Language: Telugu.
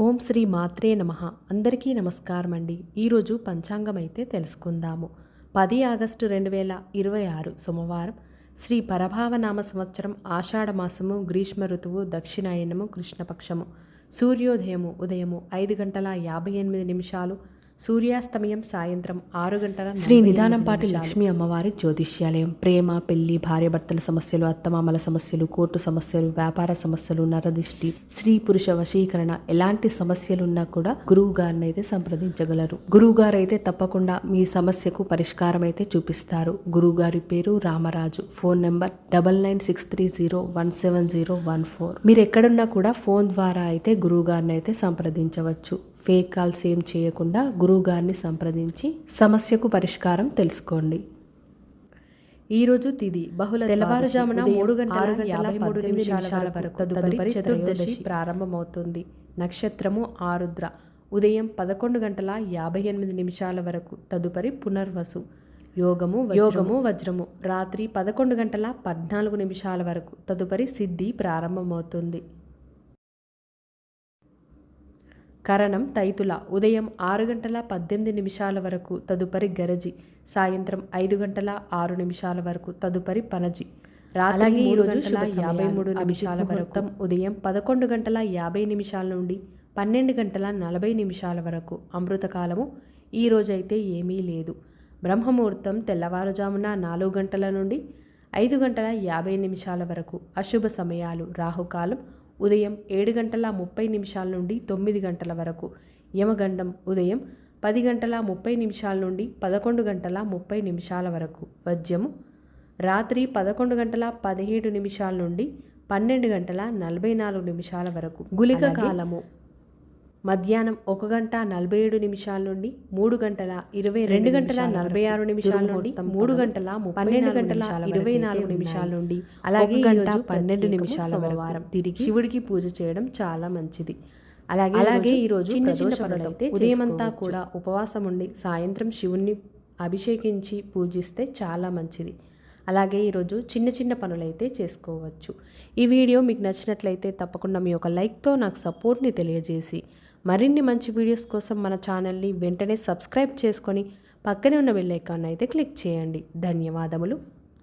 ఓం శ్రీ మాత్రే నమః. అందరికీ నమస్కారం అండి. ఈరోజు పంచాంగం అయితే తెలుసుకుందాము. 10 ఆగస్టు 2026 సోమవారం, శ్రీ పరభావనామ సంవత్సరం, ఆషాఢ మాసము, గ్రీష్మ ఋతువు, దక్షిణాయనము, కృష్ణపక్షము. సూర్యోదయము ఉదయము 5:58, సూర్యాస్తమయం సాయంత్రం 6:00. శ్రీ నిదానంపాటి లక్ష్మీ అమ్మవారి జ్యోతిష్యాలయం. ప్రేమ, పెళ్లి, భార్యాభర్తల సమస్యలు, అత్తమామల సమస్యలు, కోర్టు సమస్యలు, వ్యాపార సమస్యలు, నరదిష్టి, స్త్రీ పురుష వశీకరణ, ఎలాంటి సమస్యలున్నా కూడా గురువు గారిని అయితే సంప్రదించగలరు. గురువు గారు అయితే తప్పకుండా మీ సమస్యకు పరిష్కారం అయితే చూపిస్తారు. గురువు గారి పేరు రామరాజు. Phone number 9963017014. మీరు ఎక్కడున్నా కూడా ఫోన్ ద్వారా అయితే గురువు గారిని అయితే సంప్రదించవచ్చు. ఫేక్ కాల్స్ ఏం చేయకుండా గురువు గారిని సంప్రదించి సమస్యకు పరిష్కారం తెలుసుకోండి. ఈరోజు తిథి బహుళ, తెల్లవారుజామున 3:53 వరకు తదుపరి చతుర్దశి ప్రారంభమవుతుంది. నక్షత్రము ఆరుద్ర. ఉదయం 11:58 వరకు తదుపరి పునర్వసు. యోగము వజ్రము. రాత్రి 11:14 వరకు తదుపరి సిద్ధి ప్రారంభమవుతుంది. కరణం తైతుల. ఉదయం 6:18 వరకు తదుపరి గరజి. సాయంత్రం 5:06 వరకు తదుపరి పనజి. అలాగే ఈరోజు 7:53 వరకు. ఉదయం 11:50 నుండి 12:40 వరకు. అమృతకాలము ఈ రోజైతే ఏమీ లేదు. బ్రహ్మముహూర్తం తెల్లవారుజామున 4 గంటల నుండి 5:50 వరకు. అశుభ సమయాలు: రాహుకాలం ఉదయం 7:30 నుండి 9 గంటల వరకు. యమగండం ఉదయం 10:30 నుండి 11:30 వరకు. వజ్యము రాత్రి 11:17 నుండి 12:44 వరకు. గుళిక కాలము మధ్యాహ్నం 1:47 నుండి 2:46 నుండి 3:24 నుండి అలాగే 1:12 వరకు. తిరిగి శివుడికి పూజ చేయడం చాలా మంచిది. అలాగే ఈరోజు చిన్న పనులైతే ఉదయమంతా కూడా ఉపవాసం ఉండి సాయంత్రం శివుణ్ణి అభిషేకించి పూజిస్తే చాలా మంచిది. అలాగే ఈరోజు చిన్న పనులైతే చేసుకోవచ్చు. ఈ వీడియో మీకు నచ్చినట్లయితే తప్పకుండా మీ యొక్క లైక్తో నాకు సపోర్ట్ని తెలియజేసి మరిన్ని మంచి వీడియోస్ కోసం మన ఛానల్ని వెంటనే సబ్స్క్రైబ్ చేసుకొని పక్కనే ఉన్న బెల్ ఐకాన్ అయితే క్లిక్ చేయండి. ధన్యవాదములు.